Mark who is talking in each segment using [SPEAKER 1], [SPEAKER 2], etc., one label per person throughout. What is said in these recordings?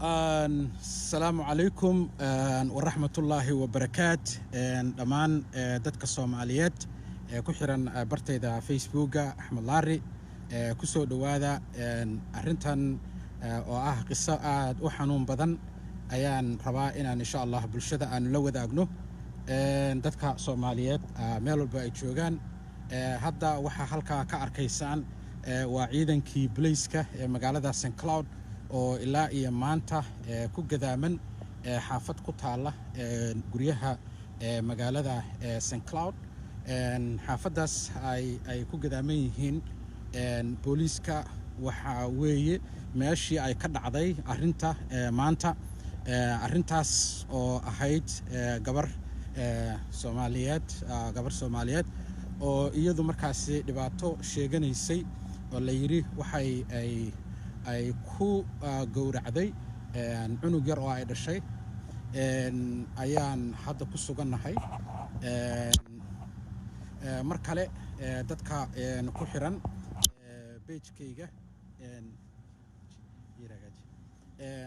[SPEAKER 1] السلام عليكم ورحمة الله وبركاته. دمان دتك الصوماليات كحرا برتيدا فيسبوك أحمد لاري كسو دوادا أرنتان قصة وحنون بدن أيان ربائنا إن شاء الله بالشدة أن لو ذاقنو دتك الصوماليات ميلو بايتشوغان هذا وحا حلقة كأركيسان وعيدن كي بليسكا مقالة سان كلاود oo ilaa iyo maanta ku gadaaman xaafad ku taala guryaha magaalada St Cloud xaafadaas ay ku gadaaman yihiin booliiska waxa weeye meeshii ay ka dhacday arinta maanta arintaas oo ahayd gabar Soomaaliyeed oo iyadu markaas dhibaato sheeganaysay oo la yiri waxay ay ku gowracday cunug yar oo ay dhashay ayaan hadda ku sugannahay mar kale dadka ku xiran page-kayga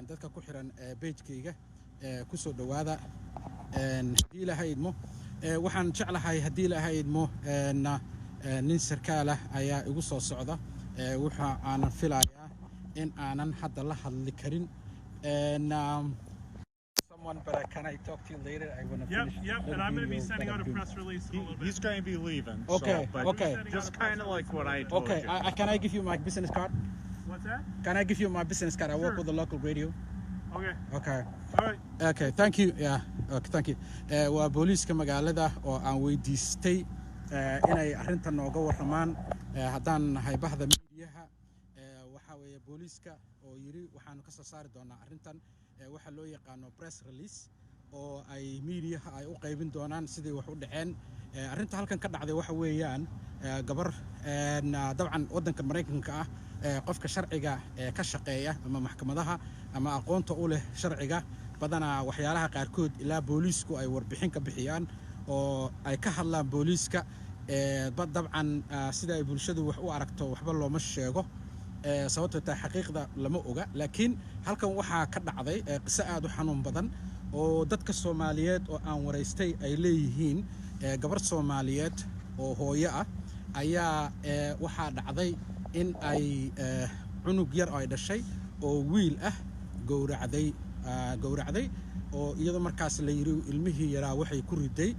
[SPEAKER 1] dadka ku xiran page-kayga ku soo dhawaada hadii la haydmo waxaan jeclahay hadii la haydmo nin sarkaal ah ayaa igu soo socda waxa aan filayaa in aanan hadda la hadli karin someone, but can I talk to you later? I want to finish.
[SPEAKER 2] Yep, and I'm going to be sending out a press release.
[SPEAKER 3] He's going to be leaving.
[SPEAKER 1] Okay,
[SPEAKER 3] so,
[SPEAKER 1] okay.
[SPEAKER 3] Just kind of like what I told
[SPEAKER 1] you. Okay, can I give you my business card?
[SPEAKER 2] What's that?
[SPEAKER 1] Can I give you my business card? I work with the local radio.
[SPEAKER 2] Okay.
[SPEAKER 1] Okay.
[SPEAKER 2] All right.
[SPEAKER 1] Okay, thank you. Yeah, okay, thank you. Waa booliiska magaalada oo aan weydiistay inay arrintan nooga warramaan haddaan nahay bahda miidiyaha booliiska oo yiri waxaanu ka soo saari doonaa arrintan waxa loo yaqaan press release oo ay media ay u qaybin doonaan sidii wax u dhaceen arrinta halkan ka dhacday waxa weeyaan gabar dabcan wadanka Mareykanka ah qofka sharciga ka shaqeeya ama maxkamadaha ama aqoonta u leh sharciga badana waxyaalaha qaar kood ilaa booliisku ay warbixin ka bixiyaan oo ay ka hadlaan booliiska dabcan sida ay bulshadu wax u aragto waxba looma sheego sababtoo ah xaqiiqda lama oga laakiin halkan waxa ka dhacday qiso aad u xanuun badan oo dadka Soomaaliyeed oo aan wareystay ay leeyihiin gabar Soomaaliyeed oo hooyo ah ayaa waxa dhacday in ay cunug yar ay dhashay oo wiil ah gowracday oo iyadoo markaas la yiri ilmihii yaraa waxay ku riday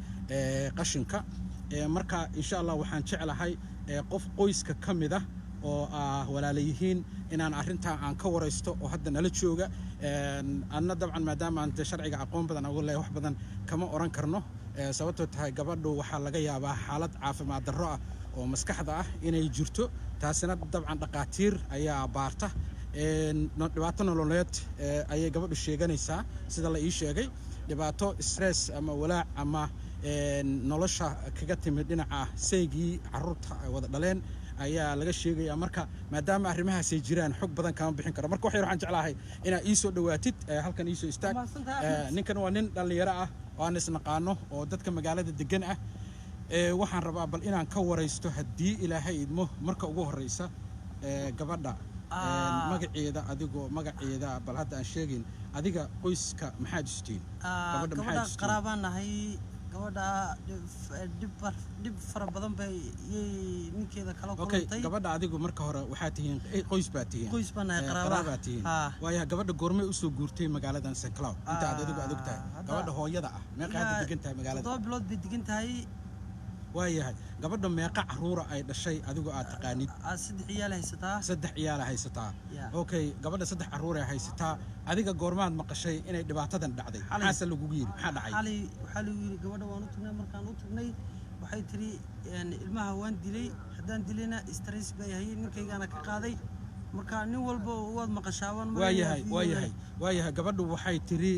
[SPEAKER 1] qashinka marka insha Allah waxaan jeclahay qof qoyska kamid ah oo walaalayihiin inaan arrinta aan ka wareysto oo hadda nala jooga anna dabcan maadaama aan sharciga aqoon badan ugu leeyahay wax badan kama oran karno sababtoo tahay gabadhu waxa laga yaabaa xaalad caafimaad darro ah oo maskaxda ah inay jirto taasina dabcan dhaqaatiir ayaa baarta dhibaato nololeed ayay gabadhu sheeganaysaa sida la ii sheegay dhibaato stress ama walaac ama nolosha kaga timid dhinaca seegii carruurta ay wada dhaleen ayaa laga sheegaya marka maadaama arrimahaas ay jiraan xog badan kama bixin karo marka waxaan jeclahay inaa ii soo dhawaatid halkan ii soo istaag ninkan waa nin dhalinyaro ah oo aan isnaqaano oo dadka magaalada degan ah waxaan rabaa bal inaan ka wareysto haddii ilaahay idmo marka ugu horeysa gabadha magaceeda bal hadda aan sheegin adiga qoyska maxaad istiin
[SPEAKER 4] gabadha qaraabanahay gabadha dib fara badan bay ninkeeda kala kulantay
[SPEAKER 1] gabadha adigu marka hore waxa tihiin qoys baa tihiin
[SPEAKER 4] qoys baan qaraaba
[SPEAKER 1] tihiin waaya gabadha goormay u soo guurtay magaaladan St Cloud inta adigu aad ogtahay gabadha hooyada ah meeqa aad degan tahay magaalada
[SPEAKER 4] 2 bilood bay degan tahay
[SPEAKER 1] waayahay gabadha meeqa caruura ay dhashay adigu aad taqaanid
[SPEAKER 4] 3 ciyaal
[SPEAKER 1] haysataa okay gabadha 3 caruur ay haysataa adiga goormaad maqashay inay dhibaatadan dhacday maxaa lagu yiri maxaa dhacay
[SPEAKER 4] waxa lagu yiri gabadha waan u tagnay markaan u tagnay waxay tiri ilmaha waan dilay hadaan dilayna stress bay hayeen ninkaygana ka qaaday marka nin walba waad maqashaawan waayahay gabadhu waxay tiri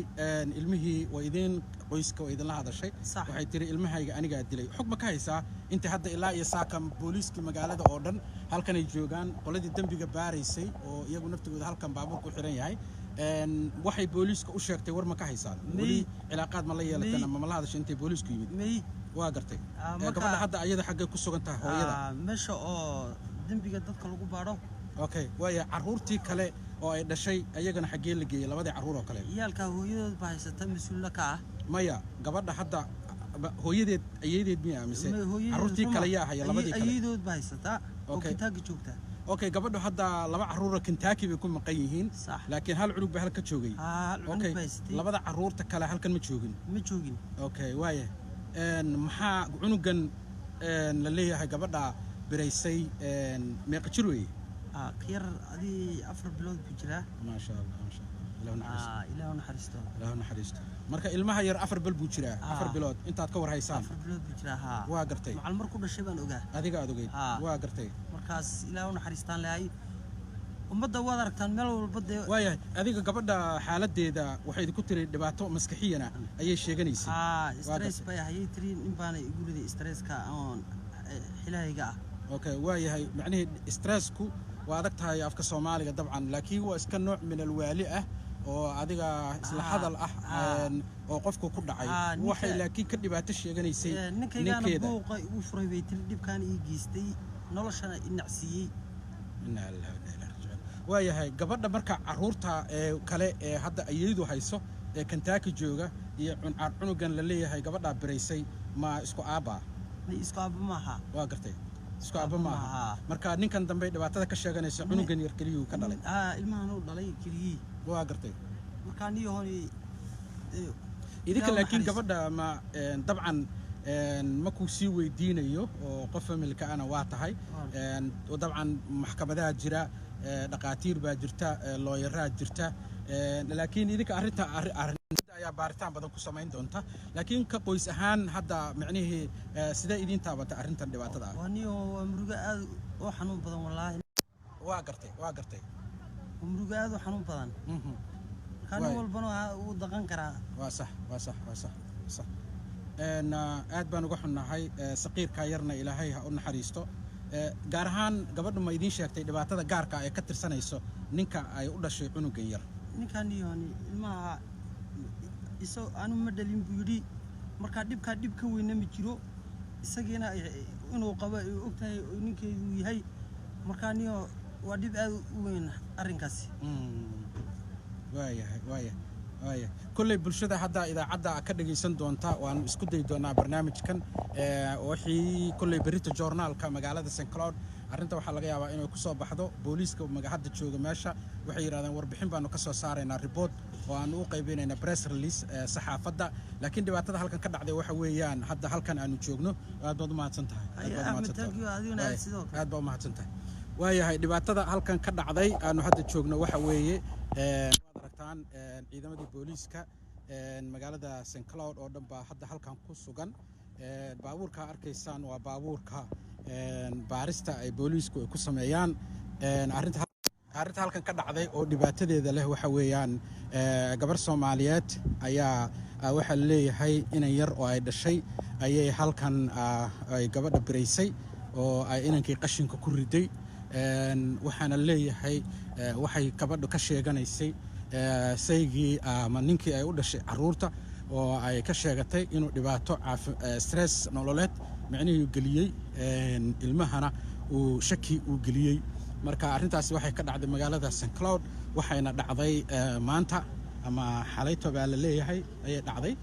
[SPEAKER 4] ilmihii way idin qoyska way idin la hadashay waxay tiri ilmahayga aniga dilay xog ma ka haysaa inta hadda ilaa iyo saaka booliiska magaalada oo dhan halkan ay joogaan qoladii dambiga baaraysay oo iyagu naftooda halkan baabuur ku xiran yahay waxay booliiska u sheegtay war ma ka haysaa wali cilaaqaad ma la yeelateen ama ma la hadashay intay booliisku yimid waa gartay gabadha hadda ayada xaggay ku sugan tahay hooyada meesha oo dambiga dadka lagu baaro
[SPEAKER 1] okay waya caruurtii kale oo ay dhashay ayagana xaggee la geeyay labadii carruur oo kale
[SPEAKER 4] ciyaalka hooyadood baa haysata mas-uul ka ah
[SPEAKER 1] maya gabadha hadda hooyadeed ayeedeed miya mise carruurtii kale yaa haya labadii kale
[SPEAKER 4] ayeedood baa haysata oo Kentucky joogta
[SPEAKER 1] okay gabadhu hadda laba carruur Kentucky bay ku maqan yihiin laakiin hal cunug baa halka joogay
[SPEAKER 4] okay
[SPEAKER 1] labada carruurta kale halkan ma joogin okay waaye maxaa cunugan la leeyahay gabadha biraysay meeqa jir weeye
[SPEAKER 4] yar adii 4 bilood ku jira
[SPEAKER 1] ma sha Allah
[SPEAKER 4] ilaahu naxariisto
[SPEAKER 1] marka ilmaha yar 4 bil buu jiraa 4 bilood intaad ka war haysaan
[SPEAKER 4] 4 bilood buu jiraa
[SPEAKER 1] waa gartay
[SPEAKER 4] macal markuu dhashay baan ogaa
[SPEAKER 1] adiga aad ogeyd waa gartay
[SPEAKER 4] markaas ilaahu naxariistaan leeyahay ummadda waad aragtaan meel walba
[SPEAKER 1] waayahay adiga gabadha xaaladeeda waxay ku tiri dhibaato maskaxiyana ayay sheeganaysay
[SPEAKER 4] stress bay hayay tiri in baan igu riday stresska aan xilahayga
[SPEAKER 1] okay waayahay macnaheedu stressku waa adag tahay afka Soomaaliga dabcan laakiin waa iska nooc min alwaali ah oo adiga isla hadal ah oo qofku ku dhacay waxay laakiin ka dhibaato sheeganaysay
[SPEAKER 4] ninkeeda buuqa ugu furay bay tiri dhibkan ii geystay noloshana inacsiiyay
[SPEAKER 1] inna lillahi wa inna ilayhi raaji'uun waayahay gabadha marka carruurta kale ee hadda ayaydu hayso ee Kentucky jooga iyo cunugan la leeyahay gabadha biraysay ma isku aaba
[SPEAKER 4] maaha
[SPEAKER 1] waa gartay isku aaba maaha marka ninkan dambe dhibaatada ka sheeganaysa cunugan yar kaliyu ka dhalay
[SPEAKER 4] ilmahan uu dhalay kaliyi
[SPEAKER 1] waa gartay
[SPEAKER 4] marka niyo hore
[SPEAKER 1] idinka laakiin gabadha ma dabcan ma ku sii weydiinayo oo qof familka ana waa tahay oo dabcan maxkamadaha jira dhaqaatiir baa jirta looyaraa jirta laakiin idinka arrinta ayaa baaritaan badan ku samayn doonta laakiin ka qoys ahaan hadda macnaheedu sida idin taabata arrintan dhibaatada ah
[SPEAKER 4] waniyo muruga aad oo xanuun badan wallahi
[SPEAKER 1] waa gartay
[SPEAKER 4] muruga aad oo xanuun badan kan walbana uu dhaqan karaa
[SPEAKER 1] waa sax aad baan uga xunnahay saqiirka yarna ilaahay ha u naxariisto gaar ahaan gabadhu ma idin sheegtay dhibaatada gaarka ay ka tirsanayso ninka ay u dhashay cunugan yar
[SPEAKER 4] ninkan yooni ilmaha isoo aanu ma dhalin buu yidhi marka dhib ka weyna ma jiro isagiina inuu qabo ay ogtahay ninkeedu yahay marka niyo waa dhib aad u weyn arrinkaasi
[SPEAKER 1] waayahay kulley bulshada hadda idaacadda ka dhagaysan doonta waan isku day doonaa barnaamijkan wixii kulley berita joornaalka magaalada St Cloud arrinta waxaa laga yaabaa inay ku soo baxdo booliiska magaalada jooga meesha waxay yiraahdeen warbixin baanu ka soo saaraynaa report oo aan u qaybinaynaa press release saxaafadda laakiin dhibaatada halkan ka dhacday waxa weeyaan hadda halkan aanu joogno aad baad u mahadsantahay aad baad u mahadsantahay waayahay dhibaatada halkan ka dhacday aanu hadda joogno waxa weeye waad aragtaan ciidamadii booliiska magaalada St Cloud oo dhan baa hadda halkan ku sugan baabuurka arkaysaan waa baabuurka baarista ay booliisku ay ku sameeyaan arrinta halkan ka dhacday oo dhibaatadeeda leh waxa weeyaan gabar Soomaaliyeed ayaa waxa la leeyahay inan yar oo ay dhashay ayay halkan ay gabadha biraysay oo ay inankii qashinka ku riday waxaana leeyahay waxay gabadhu ka sheeganaysay saygii ama ninkii ay u dhashay carruurta oo ay ka sheegatay inuu dhibaato stress nololeed macnaheedu geliyey ilmahana uu shaki uu geliyey marka arrintaasi waxay ka dhacday magaalada St Cloud waxayna dhacday maanta ama xalayto baa la leeyahay ayay dhacday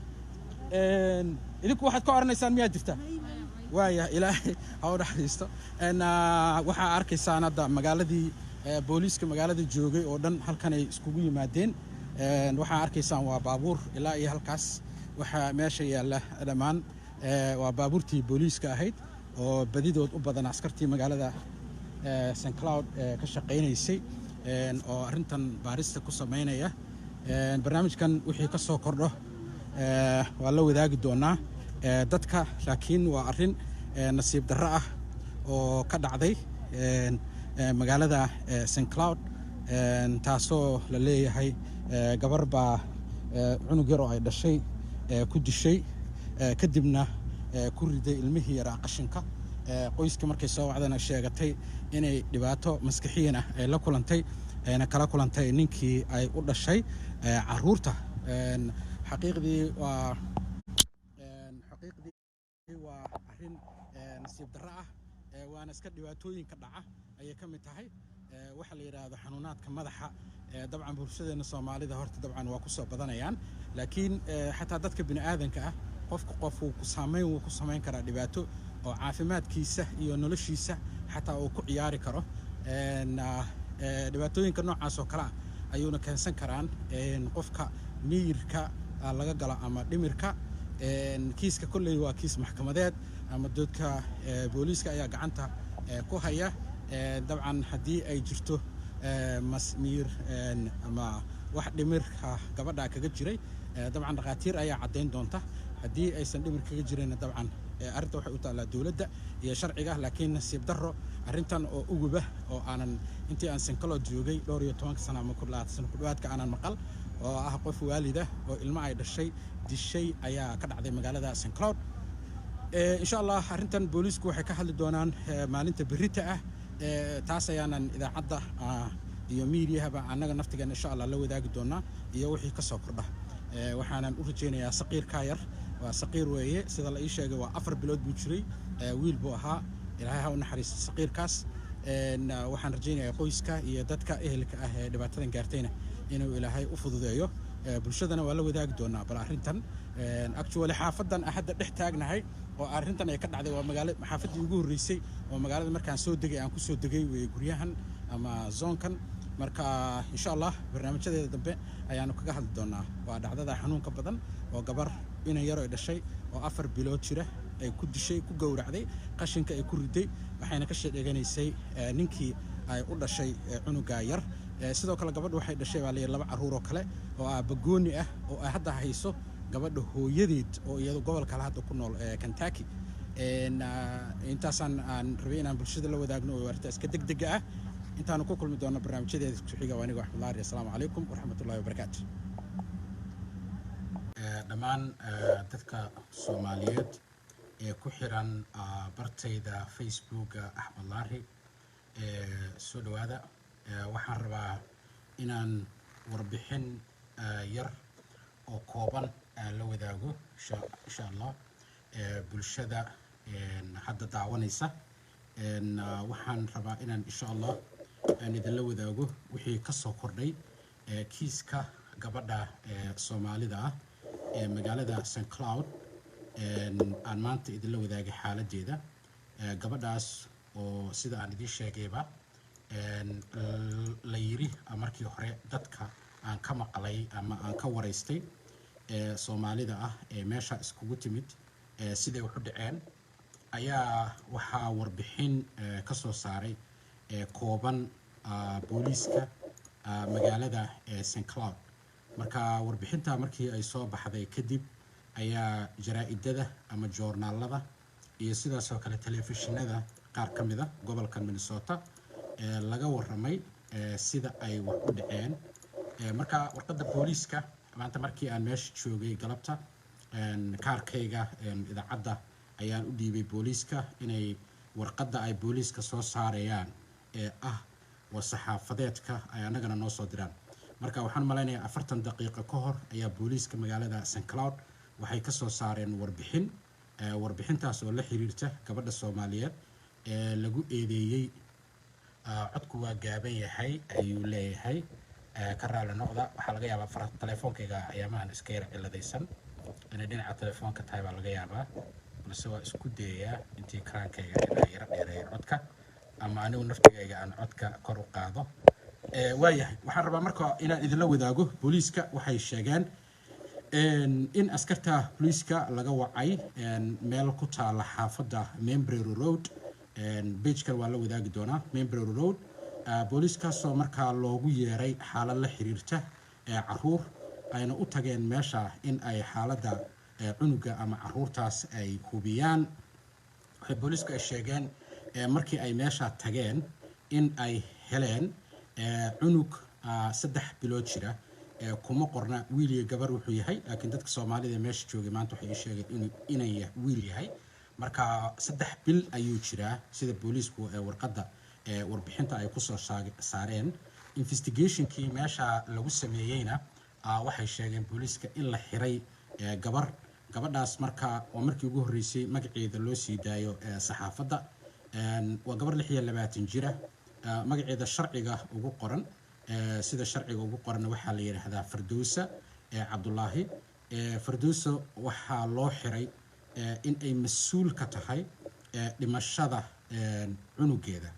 [SPEAKER 1] idinku waxaad ka oranaysaan miyaa jirta waaya ilaahay ha u naxariisto waxaa arkaysaan hadda magaaladii booliiska magaalada joogay oo dhan halkan ay iskugu yimaadeen waxaa arkaysaan waa baabuur ilaa iyo halkaas waxaa meesha yaalla dhammaan waa baabuurtii booliiska ahayd oo badidood u badan askartii magaalada St Cloud ka shaqaynaysay oo arrintan baarista ku sameynaya barnaamijkan wixii ka soo kordho waa la wadaagi doonaa dadka laakiin waa arrin nasiib darro ah oo ka dhacday magaalada St Cloud taasoo la leeyahay gabar baa cunug yar oo ay dhashay ku dishay kadibna ku riday ilmihii yaraa qashinka qoyska markay soo wacdana sheegatay inay dhibaato maskaxiyan ah ay la kulantay ayna kala kulantay ninkii ay u dhashay carruurta xaqiiqdii waa arrin nasiib darro ah waana iska dhibaatooyinka dhaca ayay ka mid tahay waxa la yiraahdo xanuunaadka madaxa dabcan bulshadeena Soomaalida horta dabcan waa ku soo badanayaan laakiin xataa dadka bini aadanka ah qof uu ku saameyn karaa dhibaato oo caafimaadkiisa iyo noloshiisa xataa uu ku ciyaari karo dhibaatooyinka noocaas oo kala ayuuna keensan karaan qofka miyirka laga galo ama dhimirka kiiska kulay waa kiis maxkamadeed ama dadka booliiska ayaa gacanta ku haya dabcan haddii ay jirto masmiir ama wax dhimirka gabadha kaga jiray dabcan dhaqaatiir ayaa cadeyn doonta haddii aysan dhimir kaga jirin dabcan arrinta waxay u taalaa dawladda iyo sharciga laakiin nasiib darro arrintan oo uguba oo aanan intii aan Sankalo joogay 12 sano ama 10 sano ku dhawaadka aanan maqal oo ah qof waalida oo ilmo ay dhashay dishay ayaa ka dhacday magaalada Sankalo insha Allah arrintan booliisku waxay ka hadli doonaan maalinta berrita ah taas ayaanan idaacadda iyo miidiyahaba annaga naftigeena insha Allah la wadaagi doonaa iyo wixii ka soo kordha waxaanan u rajeynayaa saqiirka yar waa saqiir weeye sida la ii sheegay waa 4 bilood buu jiray wiil buu ahaa ilaahay ha u naxariisto saqiirkaas waxaan rajeynayaa qoyska iyo dadka ehelka ah ee dhibaatadan gaartayna inuu ilaahay u fududeeyo bulshadana waa la wadaagi doonaa bal arrintan actually xaafadan hadda dhex taagnahay oo arrintan ay ka dhacday waa magaalada xaafadii ugu horeysay oo magaalada markaan soo degay aan ku soo degay way guryahan ama zoonkan marka insha Allah barnaamijyadeeda dambe ayaanu kaga hadli doonaa waa dhacdada xanuunka badan oo gabar inay yar oo dhashay oo 4 bilood jira ay ku dishay ku gowracday qashinka ay ku riday waxayna ka sheeganaysay ninkii ay u dhashay cunuga yar sidoo kale gabadhu waxay dhashay waa laba caruur oo kale oo bagooni ah oo ay hadda hayso gabadha hooyadeed oo iyadu gobol kale hadda ku nool Kentucky intaasaan aan rabay inaan bulshada la wadaagno oo warta iska degdeg ah intaan ku kulmi doono barnaamijyadeeda isku xiga waa aniga Axmed Laari assalaamu calaykum waraxmatullaahi wabarakaatuh dhammaan dadka Soomaaliyeed ee ku xiran bartayda Facebook Axmed Laari soo dhawaada waxaan rabaa inaan warbixin yar oo kooban la wadaago insha Allah bulshada hadda daawanaysa waxaan rabaa inaan insha Allah aan idinla wadaago wixii ka soo kordhay kiiska gabadha Soomaalida ah ee magaalada St Cloud aan maanta idinla wadaagay xaaladeeda gabadhaas oo sida aan idin sheegayba la yiri markii hore dadka aan ka maqlay ama aan ka wareystay Soomaalida ah ee meesha iskugu timid sidee wax u dhaceen ayaa waxaa warbixin ka soo saaray kooban booliiska magaalada St Cloud marka warbixinta markii ay soo baxday kadib ayaa jaraa'idada ama joornaalada iyo sidaas oo kale telefishinada qaar ka mid ah gobolka Minnesota laga waramay sida ay wax u dhaceen marka warqadda booliiska maanta markii aan meesha joogay galabta kaarkayga idaacadda ayaan u dhiibay booliiska inay warqadda ay booliiska soo saarayaan ah saxaafadeedka ay anagana noo soo diraan marka waxaan maleynayaa 40 daqiiqo ka hor ayaa booliiska magaalada St Cloud waxay ka soo saareen warbixintaas oo la xiriirta gabadha Soomaaliyeed ee lagu eedeeyay codku waa gaaban yahay ayuu leeyahay ka raali noqda waxaa laga yaabaa faraha telefoonkayga ayaamahan iska yar ciladaysan inay dhinaca telefoonka tahay baa laga yaabaa balse waa isku dayayaa intii kraankayga inaan yara dheereeyo codka ama anigu naftigayga aan codka kor u qaado waayahay waxaan rabaa marka inaan idinla wadaago booliiska waxay sheegeen in askarta booliiska laga wacay meel ku taala xaafadda Membrero Road beejkan waa la wadaagi doonaa Membrero Road booliiskaasoo markaa loogu yeeray xaalad la xiriirta caruur ayna u tageen meesha in ay xaaladda cunuga ama caruurtaas ay hubiyaan waxay booliisku ay sheegeen markii ay meesha tageen in ay heleen cunug 3 bilood jira kuma qorna wiil iyo gabar wuxuu yahay laakiin dadka Soomaalida meesha joogay maanta waxay sheegeen inay wiil yahay marka 3 bil ayuu jiraa sida booliisku warqadda warbixinta ay ku soo saareen investigationkii meesha lagu sameeyayna waxay sheegeen booliiska in la xiray gabadhaas marka oo markii ugu horeysay magaceeda loo sii daayo saxaafadda waa gabar 26 jira magaceeda sharciga ugu qoran sida sharciga ugu qoran waxaa la yiraahdaa Firdowsa Cabdullaahi Firdowsa waxaa loo xiray in ay mas'uul ka tahay dhimashada cunugeeda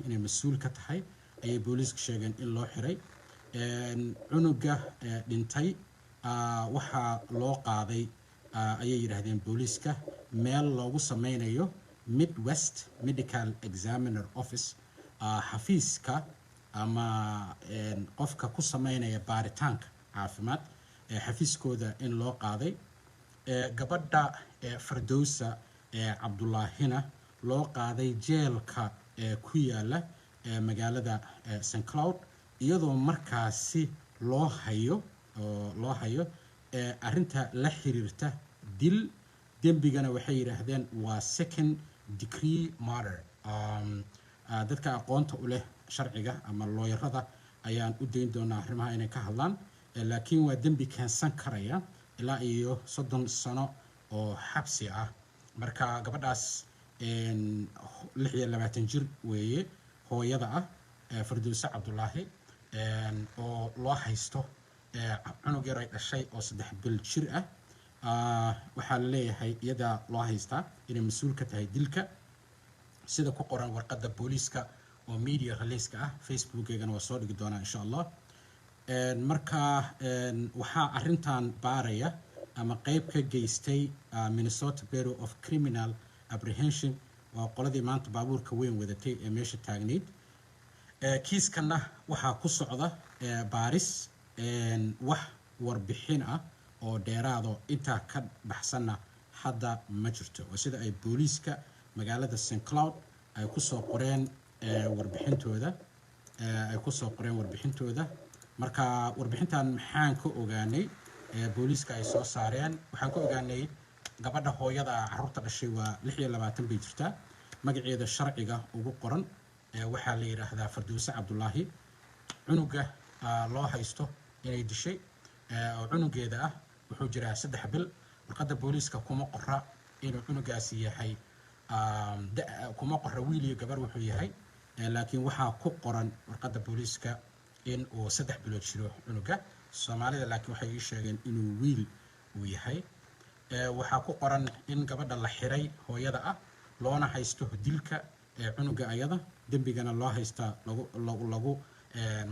[SPEAKER 1] inay mas'uul ka tahay ayay booliisku sheegeen in loo xiray cunuga dhintay waxaa loo qaaday ayay yiraahdeen booliiska meel loogu sameynayo Midwest Medical Examiner Office xafiiska ama qofka ku sameynaya baaritaanka caafimaad xafiiskooda in loo qaaday gabadha Firdowsa Cabdullaahina loo qaaday jeelka ku yaala magaalada St Cloud iyadoo markaasi loo hayo arrinta la xiriirta dil dembigana waxay yiraahdeen waa second degree murder dadka aqoonta u leh sharciga ama looyarada ayaan u dayn doonaa arrimaha inay ka hadlaan laakiin waa dembi keensan karaya ilaa iyo 30 sano oo xabsi ah marka gabadhaas 26 jir weeye hooyada ah Firdowsa Cabdullaahi oo loo haysto cunug yar ay dhashay oo 3 bil jir ah waxaa la leeyahay iyada loo haystaa inay mas'uul ka tahay dilka sida ku qoran warqadda booliiska oo media release-ka ah Facebook-eegana waa soo dhigi doonaa insha Allah marka waxaa arrintan baaraya ama qayb ka geystay Minnesota Bureau of Criminal Apprehension waa qoladii maanta baabuurka weyn wadatay ee meesha taagneyd kiiskana waxaa ku socda baaris wax warbixin ah oo dheeraado intaa ka baxsanna hadda ma jirto oo sida ay booliiska magaalada St Cloud ay ku soo qoreen warbixintooda marka warbixintan maxaan ka ogaanay booliiska ay soo saareen waxaan ka ogaanay gabadha hooyada carruurta dhashay waa 26 bay jirtaa magaceeda sharciga ugu qoran waxaa la yiraahdaa Firdowsa Cabdullaahi cunuga loo haysto inay dishay oo cunugeeda ah wuxuu jiraa 3 bil warqadda booliiska kuma qorra inuu cunugaasi yahay kuma qorra wiil iyo gabar wuxuu yahay laakiin waxaa ku qoran warqadda booliiska in uu 3 bilood jiro cunuga Soomaalida laakiin waxay ii sheegeen inuu wiil uu yahay waxaa ku qoran in gabadha la xiray hooyada ah loona haysto dilka cunuga ayada dembigana loo haysta lagu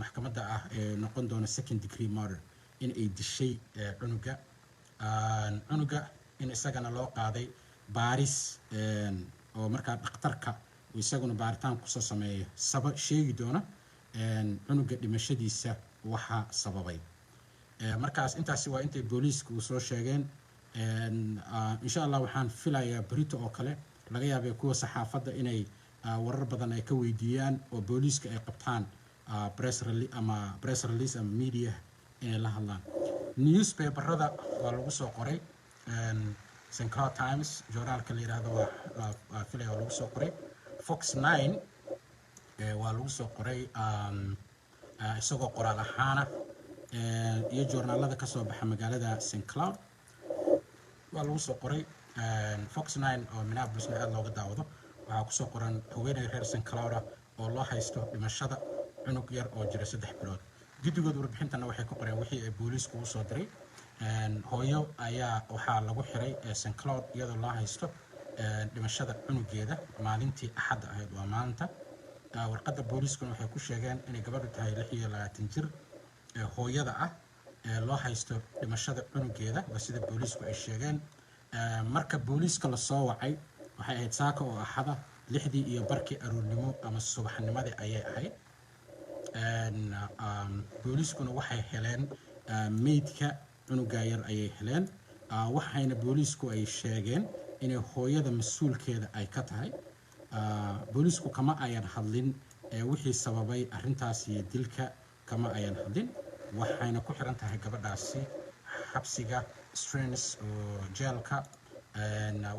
[SPEAKER 1] maxkamadda ah noqon doona second degree murder in ay dishay cunuga in isagana loo qaaday baaris oo markaa dhakhtarka isaguna baaritaan ku soo sameeyo sheegi doona cunuga dhimashadiisa waxa sababay markaas intaasi waa intay booliisku soo sheegeen insha Allah waxaan filayaa berito oo kale laga yaabay kuwa saxaafadda inay warar badan ay ka weydiiyaan oo booliiska ay qabtaan press release ama media inay la hadlaan newspaperada waa lagu soo qoray St Cloud Times journalka la yiraahdo waa filaya lagu soo qoray Fox 9 waa lagu soo qoray isagoo qoraal ahaan iyo journalada ka soo baxa magaalada St Cloud waa lagu soo qoray Fox 9 oo Minneapolis aad looga daawado waxaa ku soo qoran haweeney reer St Cloud oo loo haysto dhimashada cunug yar oo jira 3 bilood guddigood warbixintana waxay ku qoreen wixii ay booliisku u soo diray hooyo ayaa waxaa lagu xiray St Cloud iyadoo loo haysto dhimashada cunugeeda maalintii Axadda ahayd waa maanta warqadda booliiskuna waxay ku sheegeen inay gabadhu tahay 26 jir hooyada ah loo haysto dhimashada cunugeeda waa sida booliisku ay sheegeen marka booliiska la soo wacay waxay ahayd saaka oo Axada 6 iyo barkii aroornimo ama subaxnimadii ayay ahayd booliiskuna waxay heleen meydka cunuga yar ayay heleen waxayna booliisku ay sheegeen inay hooyada mas'uulkeeda ay ka tahay booliisku kama ayan hadlin wixii sababay arrintaas iyo dilka kama ayan hadlin waxayna ku xiran tahay gabadhaasi xabsiga Strings oo jeelka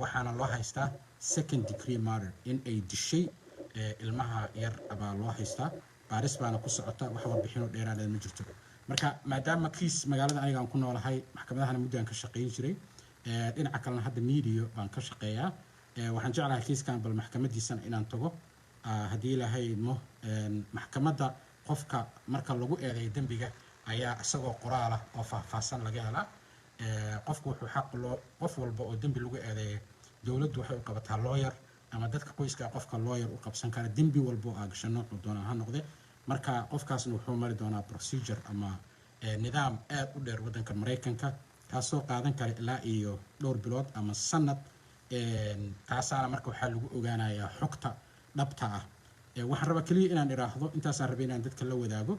[SPEAKER 1] waxaana loo haystaa second degree murder in ay dishay ilmaha yar abaa loo haystaa baaris baana ku socota wax warbixino dheeraad ma jirto marka maadaama kiis magaalada aniga aan ku noolahay maxkamadahana muddo aan ka shaqeyn jiray dhinaca kalena hadda media baan ka shaqeeyaa waxaan jeclahay kiiskan bal maxkamadiisana inaan tago haddii ilaahay idmo maxkamadda qofka marka lagu eedeeyo dembiga ayaa isagoo qoraal ah oo faahfaahsan laga helaa qofku wuxuu xaq loo qof walba oo dembi lagu eedeeyo dowladdu waxay u qabataa lawyer ama dadka qoyska qofka lawyer u qabsan kara dembi walba oo agasho noocu doona ha noqde marka qofkaasna wuxuu mari doonaa procedure ama nidaam aad u dheer waddanka Mareykanka kaasoo qaadan kara ilaa iyo dhowr bilood ama sanad taasaana marka waxaa lagu ogaanayaa xogta dhabta ah waxaan rabaa kaliya inaan iraahdo intaasaan rabay inaan dadka la wadaago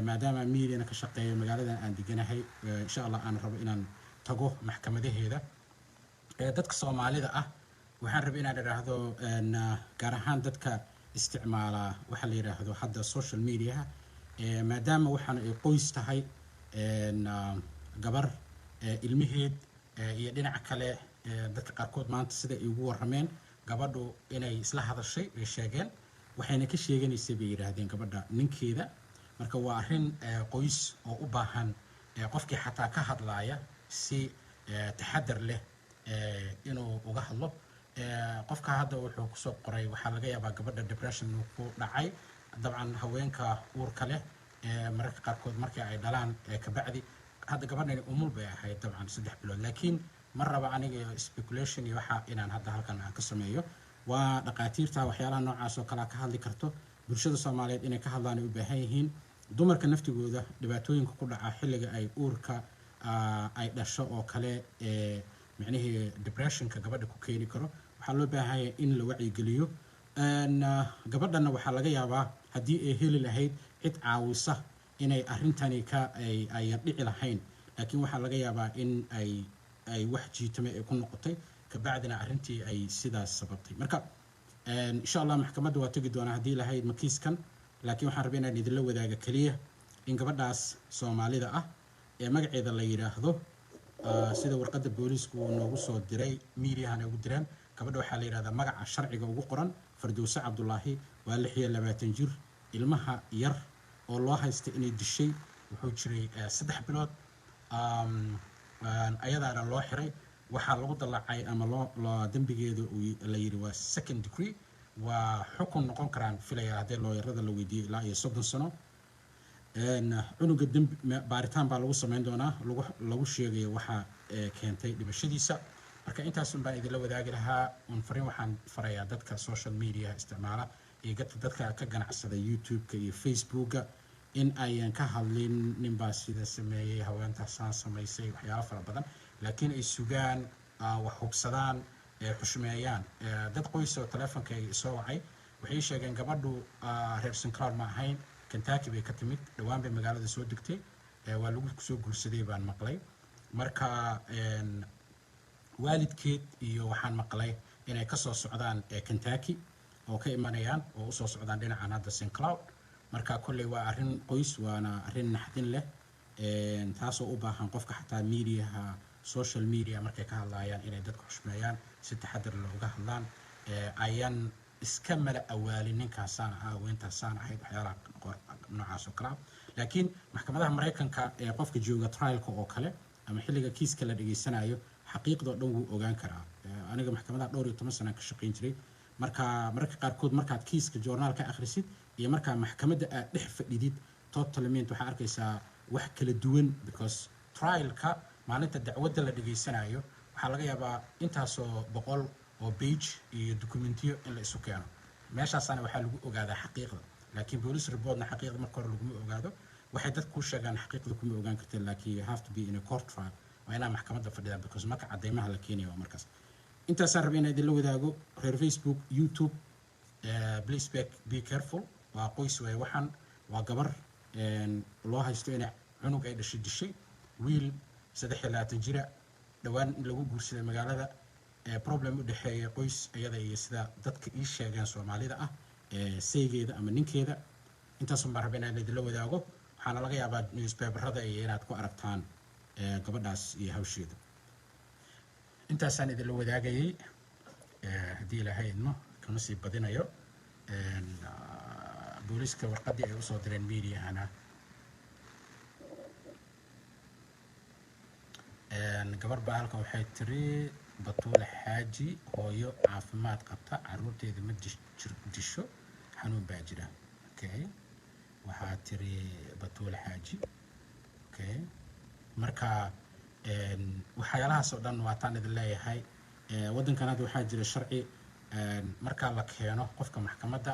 [SPEAKER 1] maadaama miidiyana ka shaqeeyo magaaladan aan deganahay insha Allah aan rabo inaan tago maxkamadaheeda dadka Soomaalida ah waxaan rabay inaan iraahdo gaar ahaan dadka isticmaala waxa la yiraahdo hadda social media maadaama waxaan ay qoys tahay gabar ilmaheed iyo dhinaca kale dadka qaarkood maanta sida ay ugu warameen gabadhu inay isla hadashay ay sheegeen waxayna ka sheeganaysay bay yiraahdeen gabadha ninkeeda marka waa arrin qoys oo u baahan qofkii xataa ka hadlaaya si taxadar leh inuu uga hadlo qofka hadda wuxuu ku soo qoray waxa laga yaabaa gabadha depression ku dhacay dabcan haweenka uurka leh mararka qaarkood markii ay dhalaan ka bacdi hadda gabadhani umul bay ahayd dabcan 3 bilood laakiin mar raba aniga speculation iyo waxa inaan hadda halkan aan ka sameeyo waa dhaqaatiirta waxyaalaha noocaas oo kala ka hadli karto bulshada Soomaaliyeed inay ka hadlaan u baahan yihiin dumarka naftigooda dhibaatooyinka ku dhaca xilliga ay uurka ay dhasho oo kale macnaheedu depressionka gabadha ku keeni karo waxaa loo baahan yahay in la wacyi geliyo gabadhana waxaa laga yaabaa haddii ay heli lahayd cid caawisa inay arrintani ka ay dhici lahayn laakiin waxaa laga yaabaa in ay wax jiitame ay ku noqotay ka bacdina arrintii ay sidaas sababtay marka insha Allah maxkamadda waa tagi doonaa haddii lahayd makiiskan laakiin waxaan rabaa inaan idinla wadaaga kaliya in gabadhaas Soomaalida ah ee magaceeda la yiraahdo sida warqadda booliisku uu noogu soo diray miidiyahan ugu direen gabadha waxaa la yiraahdaa magaca sharciga ugu qoran Firdawsa Cabdullaahi waa 26 jir ilmaha yar oo loo haystay inay dishay wuxuu jiray 3 bilood ayadaana loo xiray waxaa lagu dalacay ama loo dambigeedu la yiri waa second degree waa xukun noqon karaan filaya hadii looyarada la weydiiyay ilaa iyo 30 sano cunuga dambi baaritaan baa lagu sameyn doonaa lagu sheegayo waxa keentay dhimashadiisa marka intaas baan idinla wadaagi lahaa fariin waxaan farayaa dadka social media isticmaala iyo dadka ka ganacsada YouTube-ka iyo Facebook-ka in ayan ka hadlin ninbaa sida sameeyay haweentaasaan samaysay waxyaalo fara badan laakiin ay sugaan wax hubsadaan xushmeeyaan dad qoys oo telefoonka ay soo wacay waxay sheegeen gabadhu reer St. Cloud ma ahayn Kentucky bay ka timid dhawaan bay magaalada soo degtay waa lagu soo guursaday baan maqlay marka waalidkeed iyo waxaan maqlay inay ka soo socdaan Kentucky oo ka imanayaan oo u soo socdaan dhinacan hadda St. Cloud marka kulli waa arrin qoys waana arrin naxdin leh taasoo u baahan qofka xataa media social media markay ka hadlayaan inay dadku xushmeeyaan si taxadar leh uga hadlaan ayan iska mala awaalin ninkaasaan weyntaasaan ahayd waxyaalaha noocaas oo kale laakiin maxkamadaha Mareykanka ee qofka jooga trialka oo kale ama xilliga kiiska la dhageysanayo xaqiiqda dhan wuu ogaan karaa aniga maxkamadaha dhowr iyo 10 sano ka shaqeyn jiray marka qaarkood markaad kiiska journalka akhrisid iyo marka maxkamadda aad dhex fadhidid totally waxa arkaysaa wax kala duwan because trialka maalinta dacwadda la dhageysanayo waxaa laga yaabaa intaasoo 100 oo page iyo dokumentiyo in la isu keeno meeshaasana waxaa lagu ogaadaa xaqiiqda laakiin police reportna xaqiiqda marka hore lagu ogaado waxay dadku ku sheegaan xaqiiqda kuma ogaan kartaa laakiin you have to be in a court trial waa inaa maxkamadda fadhidaa because marka cadeymaha la keenayo markaas intaasaan rabay inaan idinla wadaago reer Facebook YouTube please be careful waa qoys way waxaan waa gabar loo haysto inay cunug ay dishay wiil 23 jira dhawaan lagu guursaday magaalada problem u dhaxeeya qoys iyada iyo sida dadka ii sheegeen Soomaalida ah saygeeda ama ninkeeda intaas baan rabay inaan idinla wadaago waxaana laga yaabaa newspaperada iyo inaad ku aragtaan gabadhaas iyo hawsheeda intaasaan idinla wadaagayay haddii ilaahay idmo kama sii badinayo booliska warqadii ay usoo direen meediahana gabar baa halkan waxay tiri Batuule Xaaji hooyo caafimaad qabta caruurteeda ma disho xanuun baa jira okay waxaa tiri batuul xaaji okay marka waxyaalahaas oo dhan waa taan idin leeyahay waddankan hadda waxaa jira sharci marka la keeno qofka maxkamadda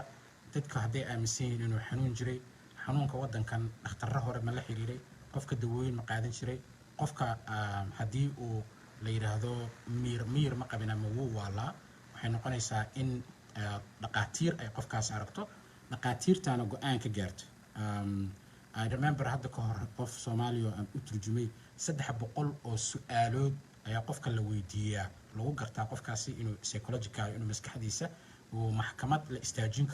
[SPEAKER 1] dadka hadday aaminsan yihiin inuu xanuun jiray xanuunka waddankan dhakhtarro hore ma la xiriiray qofka dawooyin ma qaadan jiray qofka haddii uu la yiraahdo miir ma qabin ama wuu waalaa waxay noqonaysaa in dhaqaatiir ay qofkaas aragto dhaqaatiirtaana go'aan ka gaarto I remember hadda ka hor qof Soomaaliya aan u turjumay 300 oo su'aalood ayaa qofka la weydiiyaa lagu gartaa qofkaasi inuu psychological inuu maskaxdiisa uu maxkamad la istaajin